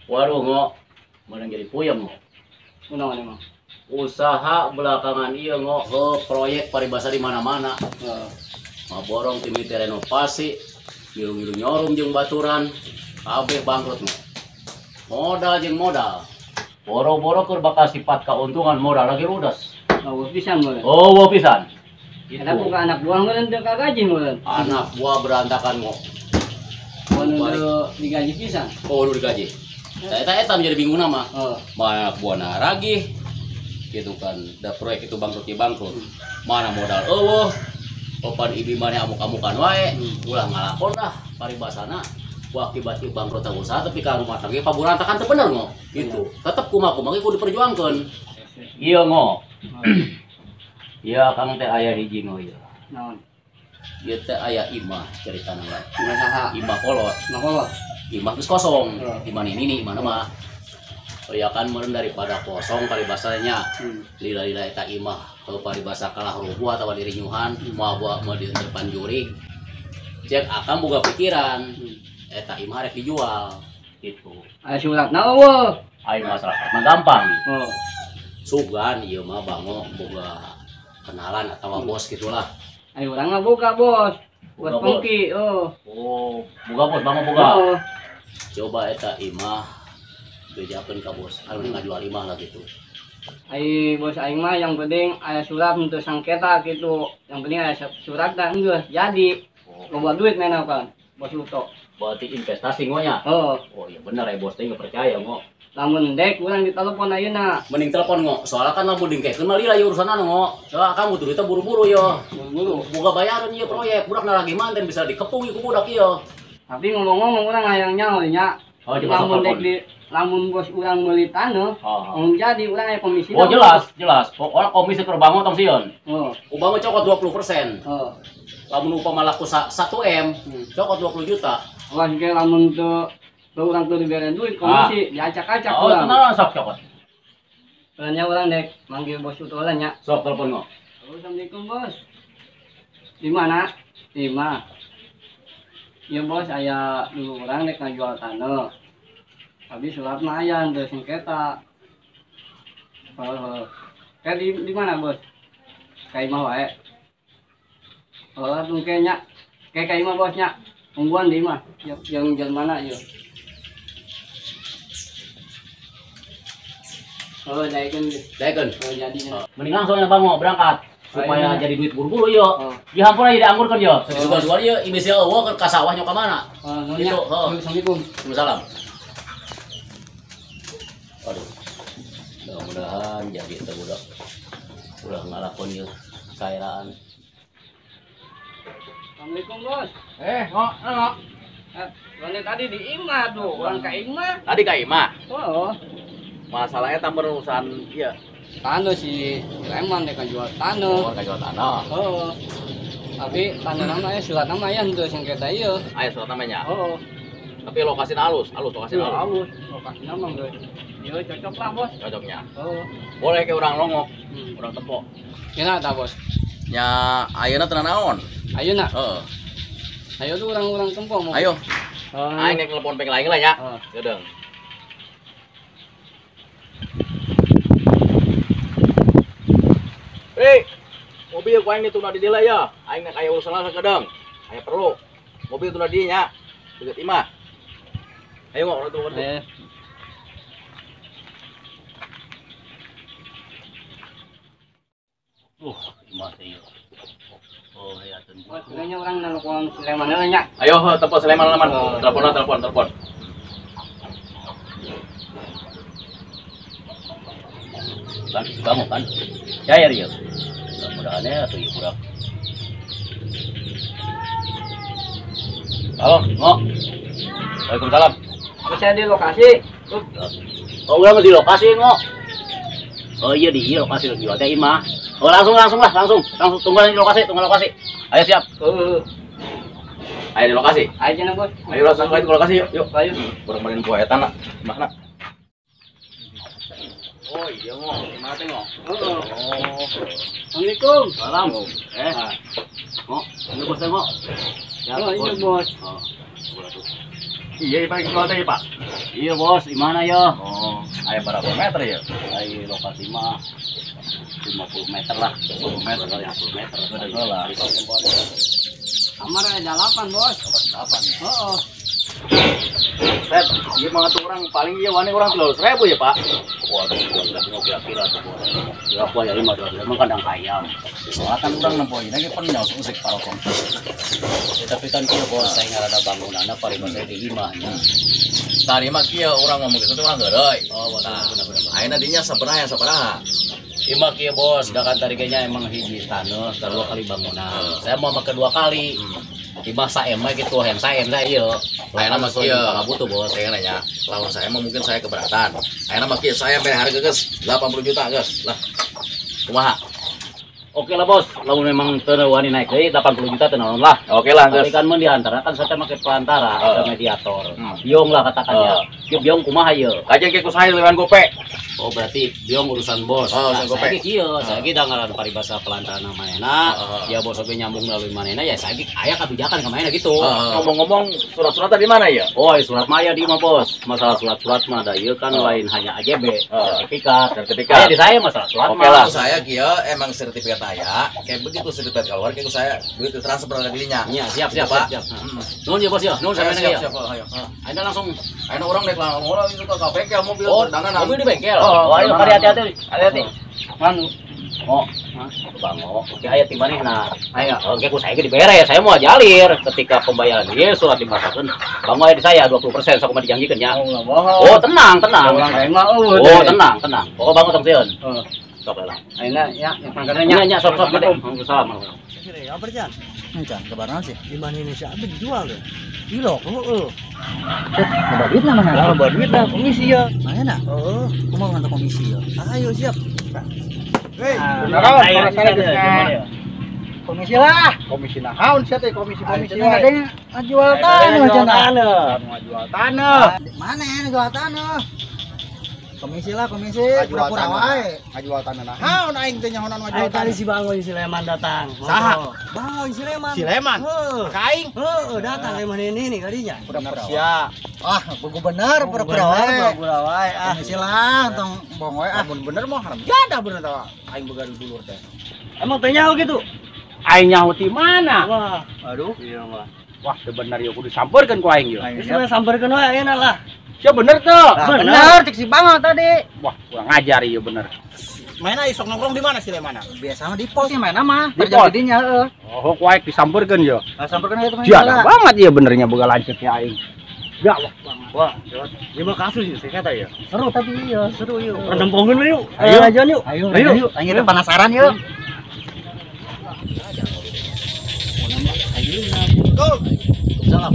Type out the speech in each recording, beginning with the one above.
Waduh ngok, mana jadi puyeng ngok. Kunaon emang? Usaha belakangan iya ngok ke proyek paribasa di mana-mana. Borong timiti renovasi, ngilu-ngilu nyorum jeung baturan, kabeh bangkrut ngok. Modal jeung modal. Boro-boro keur bakal sifat keuntungan modal lagi ludes. Oh, pisan meureun. Oh, pisan. Ada buka anak buah meureun teu kagaji meureun. Anak buah berantakan ngok. Mun digaji pisan. Oh, lu digaji. Eta menjadi bingung nama. Mana anak buah naragih. Gitu kan, da proyek itu bangkrut ya bangkrut. Mana modal eueuh. Opan ibi mana amuk-amukan wae. Ulah ngalakon dah paribasana. Wah akibat bangkrut usaha tapi ka rumah tangga paburantakan teu bener ngok. Gitu. Tetep kumaha-kumaha kudu diperjuangkeun. Iya ngok. Iya kang teh aya hiji ngok ieu. Naon? Ieu teh aya imah caritana mah. Imah saha? Imah kolot. Imah kolot. Imah geus kosong. Imah ini mana mah. Ya kan meureun daripada kosong paribasanya. Lila-lila eta imah kalau paribasa kalah rubuh atau dirinyuhan mau buat mau di depan juri. Cek akan boga pikiran. Eta imah rek dijual gitu. Aya suratna eueuh. Ai masyarakat mah gampang. Sugan ieu mah bango boga kenalan atau bos gitulah. Ayo urang mah boga bos. Buat pengki, Oh, boga bos bango boga. Coba eta imah bejakeun ka bos, anu ngajual imah lah gitu. Ai bos aing mah yang penting aya surat untuk sangketa gitu. Yang penting aya surat dah geus jadi. Loba duit mena kan. Bos Luto. Berarti investasi ngonya. Oh iya bener ya bos teh enggak percaya ngok. Lamun dek urang ditelepon ayeuna. Mending telepon ngok. Soalnya kan lamun dingkekeun mah lila ieu urusanna ngok. Soalnya kamu tuh duitnya buru-buru yo. Buru-buru. Boga bayaran ieu proyek. Budak lagi manten bisa dikepung ieu ku budak ieu. Tapi ngomong-ngomong urang hayang nyaho nya. Oh, lamun dek di lamun bos urang meuli taneuh, jadi urang aya komisi. Oh jelas. Pokoknya komisi keur bangun tong sieun. Umpama cokot 20%. Lamun upama laku 1M, cokot 20 juta. Wah, ge lamun teu urang teu dibere duit komisi diacak-acak urang. Oh, tenang sok cokot. Nya urang dek manggil bos Luto nya. Sok telepon ngok. Assalamualaikum bos. Di mana? Di mana? Ya bos, aya dulu orang dek ngajual tanah. Tapi surat mah aya teu sengketa. Kayak di mana bos? Kayak imah wae. Tungke nya. Kayak imah bosnya. Ungguan di imah. Yang jalan mana ieu? Daekeun. Jadinya. Mending langsung ya Bang mau berangkat. Supaya jadi duit buru-buru yo. Dihampura jadi dianggurkeun yo. Sugar-sugar ieu imisi eueuh ke sawah nya ka mana? Gitu. Assalamualaikum. Waalaikumsalam. Aduh. Mudah-mudahan jadi teh budak. Udah ngalakon ieu kairaan. Assalamualaikum bos. Ngok. Soalnya tadi di imah tuh, orang ka imah. Tadi ka imah. Oh. Masalahnya tambah urusan iya. Tanah si Reman dek jual tanah. Oh, jual tanah. Oh. Tapi tanah namanya surat namanya henteu sengketa ieu. Aya surat namanya. Oh. Tapi lokasinya halus lokasi halus. Halus. Lokasi nama geus. Ieu cocok lah, Bos. Cocoknya. Oh. Boleh ke urang longok, urang tepok. Kena ta, Bos? Nya ayeuna teu naon. Ayeuna? Heeh. Ayo tuh urang-urang tempok mau. Ayo. Aing nek telepon peng lain lah nya. Gedeung. Mobil ku aing ditunda di dieu ya. Aing nek aya urusan langsung gedeng. Aya perlu. Mobil tunda di nya. Deket imah. Ayo ngok atuh. Imah teh ieu. Oh, ya tentu. Kayaknya orang nelpon Sleman nya. Ayo telepon Sleman laman. Telepon. Kan kamu kan. Ya Rio. Mudah-mudahan ya atuh ieu budak. Halo, Ngok. Waalaikumsalam. Saya di lokasi. Oh, udah di lokasi, Ngok. Oh iya di lokasi lagi teh imah. Oh langsung tunggu di lokasi. Ayo siap. Ayo di lokasi. Ayo cenah bos. Ayo langsung ke lokasi yuk. Ayo. Kurang main buah etan nak. Mana? Oh iya Ngok, gimana teh Ngok? Oh. Assalamualaikum. Salam. Ngok, ini bos Ngok. Ya, ini bos. Iya, Pak jual teh, Pak. Iya bos, di mana ya? Oh, aya berapa meter ya? Dari lokasi mah 50 meter lah, 50 meter, 50 meter. Udah gola. Kamar ada 8 bos. 8. Oh, Set, ieu mah atuh urang paling ieu wani urang 300.000 ya, Pak. Waduh, mau kira-kira tuh bos. Berapa ya 5 emang kandang ayam. Soalnya kan urang nempoin lagi penyaus usik parokong. Ya, tapi kan kia bos, saya nggak ada bangunannya, paling saya di lima. Tadi mah kieu urang ngomong gitu urang geureuy. Oh, benar. Ayeuna dinya sabaraha? Ima kia bos, sedangkan tadi kayaknya emang hiji tanah, kedua kali bangunan. Saya mau make 2 kali. Ima saem mah gitu, yang saem saya iya. Ayeuna mah kieu. butuh bos. Saya nanya, lawan saya mah mungkin saya keberatan. Ayeuna mah kieu saya bayar harga geus 80 juta geus. Lah. Kumaha? Oke lah bos, lalu memang tenang wani naik ke 80 juta tenang lah. Oke lah Tapi geus. kan mun diantara kan saya pakai pelantara, ada mediator. Hmm. Biong lah katakannya. Biong kumaha ye. Kajeng ke kusaha leuwan gope. Oh berarti biong urusan bos. Oh, urusan saya gopek. kieu, saya ge dangaran paribasa pelantara namanya. Ya bos oge nyambung melalui manehna ya saya ge aya kabijakan ka manehna gitu. Ngomong-ngomong surat-surat tadi mana ya? Oh, surat maya di mah bos. Masalah surat-surat mah da ieu kan lain hanya AJB, sertifikat. Sertifikat. Aya di saya masalah surat Oke mah. lah, saya kieu emang sertifikat aya. Kayak begitu sertifikat keluar kayak saya duit transfer dari dirinya. Iya, siap. Pak. Nuhun ya bos ya. Nuhun sampean ge ya. Siap, ayo. Ayo langsung. Ayo orang dek lah, orang itu ke bengkel mobil Oh, berdandanan. mobil di bengkel. Oh, ayo berdandanan. mari hati-hati. Hati-hati. anu. Oh, Bang, oke aya ti manehna. Ayo, oke ku saya ge dibere, saya mau jalir ketika pembayaran ieu surat dimasakeun. Bang aya di saya 20% sok mah dijanjikeun nya. Oh, tenang. Orang lain mah Oh, tenang. Pokok Bang tong sieun. Sok lah. Ayeuna ya mangkana Nya sok gede. Salam. Apa Jan? Encan, kebaran sih. Di mana ini sih? Abi dijual deh. Kilo, heeh. Ada duit mana? Ada duit lah, komisi ya. Mana nak? Heeh, aku mau ngantar komisi ya. Ayo siap. Hei, Komisi lah. komisi nahaun sia teh komisi Komisi ada yang jual tanah cenah. jual tanah. Mana yang jual tanah? Komisi lah, komisi. Jual Pura-pura tanah. wae. Ngajual tanah nahaun aing teh nyahonan Ayo ngajual tadi tanah. si Bangoy si Leman datang. Saha? Bangoy si Leman. Si Leman? Heeh. Kaing. Heeh, datang Leman ini nih kadinya. Bener sia. Ah, bener pura-pura wae. Pura wae ah. Komisi lah, tong Bangoy ah. Amun bener mah haram jada bener tah aing begaduh dulur teh. Emang teh nyaho gitu? Aing nyaho ti mana? Wah, Aduh, iya mah. Wah, bener ya kudu sampeurkeun ku aing ieu. geus we sampeurkeun wae ayeuna lah. Sia bener tuh. Bener, cek si Bangoy tadi. Wah, kurang ajar ieu bener. Mainna isok nongkrong di mana sih Lemana? Biasa mah di pos sih mainnya mah. Di Terjadi pos? dinya heeh. Oh, ku aing disampeurkeun ieu. Lah sampeurkeun aja teman Jada banget ieu benernya boga lanceut ya aing. Gawak banget. Wah, Ini mah kasus sih kata ya. seru tapi iya, seru yuk. Rempongkeun yuk. Ayo aja yuk. Ayo yuk. Ayo penasaran yuk. Salam.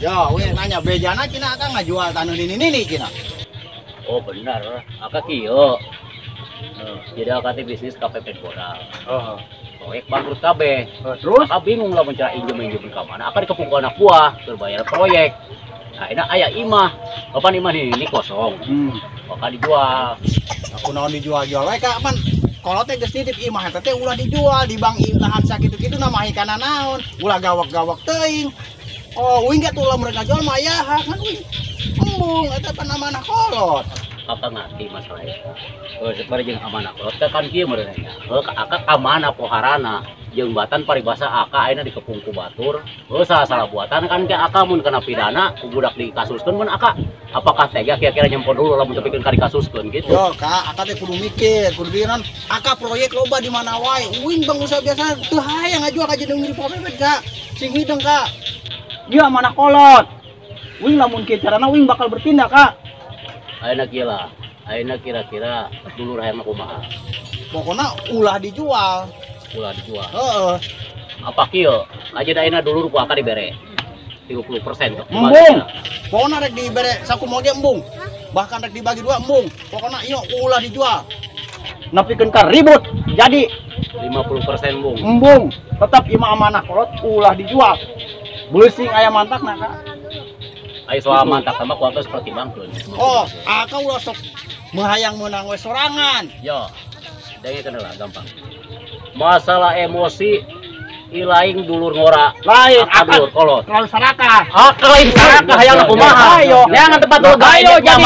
Ya, we nanya bejana cina akang ngajual tanah ini cina. Oh, benar. Aka kieu. Jadi aka teh bisnis KPP modal. Heeh. Proyek bangkrut kabeh. Terus Aka bingung lah mencari injem ka mana. Aka dikepung anak buah, berbayar proyek. Nah, ini aya imah. Kapan imah ini kosong. Aka dijual. aku naon dijual-jual wae ka man. Kalau teh geus nitip imah eta teh ulah dijual di bank lahan sakitu-kitu nama ikana naon. Ulah gawak-gawak teuing. Oh, uing gak tuh lah mereka jual mah ya kan uing. Embung eta panamana kolot. Aka ngerti masalah itu. Seperti jeung amanah kolot teh kan kieu meureunya. Aka amanah poharana. Jeung batan paribasa aka ayeuna dikepung ku batur. Salah buatan kan ke aka mun kena pidana ku budak dikasuskeun mun aka. Apakah tega kira-kira nyempon dulu lamun teu pikeun ka dikasuskeun gitu. Yo, Kak, aka teh kudu mikir, kudu pikiran aka proyek loba di mana wae. Uing bang usaha biasa teu hayang ngajual ka jeung di pabebet, Kak. Sing hideung, Kak. Dia amanah kolot. Uing lamun kieu carana uing bakal bertindak, Kak. Ayeuna kieu lah. Ayeuna kira-kira dulur hayang kumaha. Pokoknya ulah dijual. Ulah dijual. Heeh. Apa kieu? Aja ayeuna dulur ku aka dibere 30%. Embung. Pokoknya rek dibere saku moge embung. Bahkan rek dibagi dua embung. Pokoknya iyo ulah dijual. Napikeun ka ribut. Jadi 50% bung. embung. Tetap imah amanah kolot ulah dijual. Beusing aya mantakna, Kak. Ayo soal mantap sama ku aka seperti bangkeun. Oh, aka ulah sok menghayang menang we sorangan. Yo. Dengkeun lah gampang. Masalah emosi ilaing dulur ngora. Lain Dulur kolot. terlalu sarakah. Lain sarakah hayang kumaha. Ayo. Jangan tempat dulu Ayo jadi.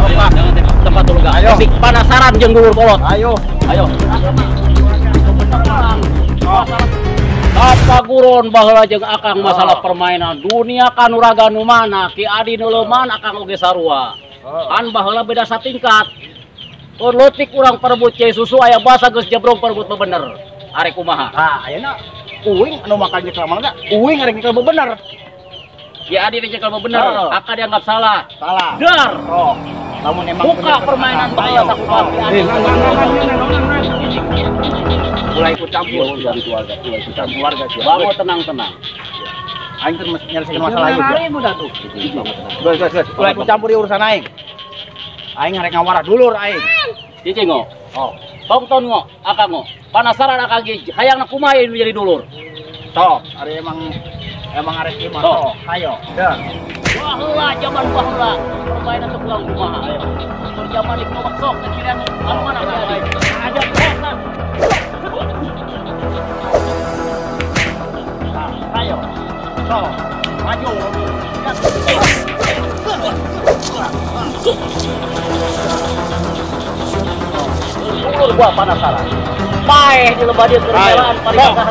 Jangan tempat dulu gak. Ayo. Penasaran jeung dulur kolot. Ayo. Ayo. Apa guron baheula jeung akang masalah permainan dunia kanuraga nu mana Ki Adi nu leuman akang oge sarua. Kan baheula beda satingkat. Leutik urang perebut cai susu aya basa geus jebrong perebut bener. Arek kumaha? Nah, ayeuna uing anu makan di kamar enggak? Uing arek kita bener. Ki Adi dicekel bener, akang dianggap salah. Salah. Dar. Oh. Namun emang Buka permainan baheula sakumaha Ki Adi. Mulai ikut campur dari keluarga, mulai ikut campur keluarga sih. Bangun tenang-tenang. Aing kan mesti nyelesain masalah itu. Udah tuh. Geus. Mulai ikut campur di urusan aing. Aing ngarek ngawarah dulur aing. Cicing ngo. Oh, Tongton ngo, akang ngo. Penasaran akang ge hayang kumaha ieu jadi dulur. toh, ari emang arek ieu mah toh. Ayo. Dah. Baheula zaman baheula permainan teu pulang kumaha ayo. Zaman ieu nu maksok kekirian anu mana aja bosan. Ayo. Toh, maju. Dulur gua penasaran. Paeh di lembah dieu kerjaan paribadahan.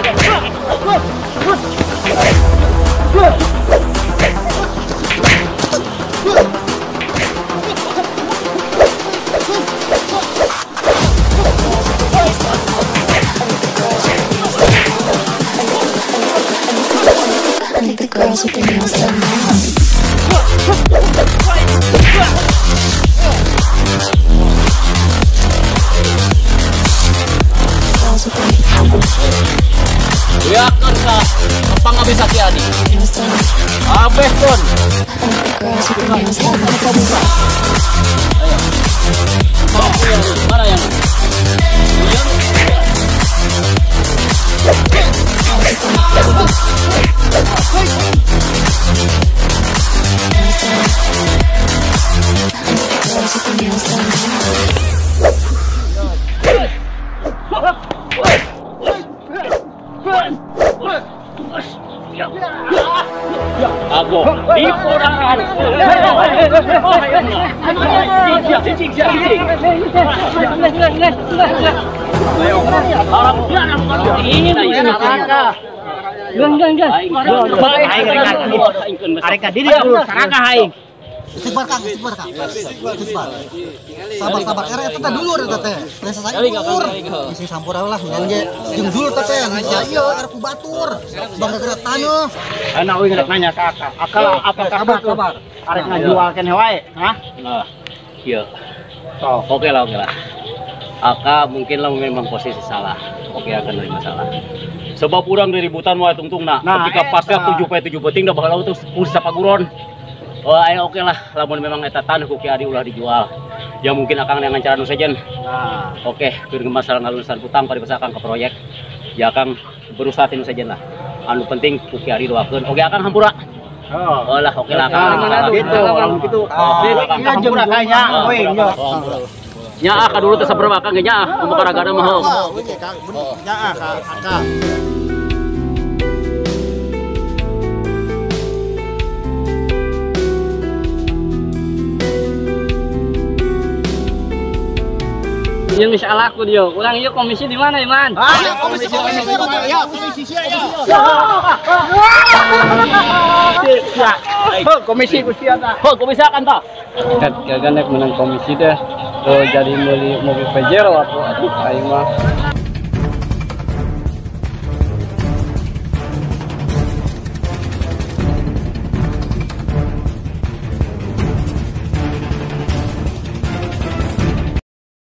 I think the girls with their nails done now. Girls with their Yakeun ka apa bisa Ki Adi? nails done. Abeh pun. I think the girls with their nails done. Mana yang? Girls with their nails done. Aku di podaran. Cicing. Arek ka diri dulur sarakah aing. Istighfar Kang, istighfar Kang. Istighfar. Sabar, eta teh dulur eta teh. Selesai dulur. Isi sampura lah ngan ge jeung dulur teh teh ya ieu arep ku batur. Bang gerak taneuh. Ana uing rek nanya ka Akal. Akal apakah Sabar. arek ngajual keneh wae? Hah? Nah, iya. Toh. Oke lah. Aka mungkin lah memang posisi salah. Oke akan nerima salah. Sebab urang dari ributan wae tungtungna. Nah, Ketika pasnya eta. 7 penting dah baheula terus urus sapaguron. Oh, ayo oke lah, lamun memang eta tanah ku Ki Adi ulah dijual. Ya mungkin akang dengan cara nu sejen. Nah, Oke, keur masalah ngalusan hutang paribasa akang ke proyek. Ya akang berusaha tinu sejen lah. Anu penting ku Ki Adi doakeun. Oke akang hampura. oh. Oh lah, oke lah akang. Nah, gitu, lamun kitu. Iya jeung kayaknya uing yo. Nya ka dulu teh saberapa akang ge nya umur karagana mah. Ya Akal. Yang bisa laku dia. Ulang yuk komisi di mana, Iman? Komisi ya, komisi sia ya. Komisi ku sia ta. Ho, kok bisa kan ta? Gak naik menang komisi deh. Jadi beli mobil Pajero atau aing mah.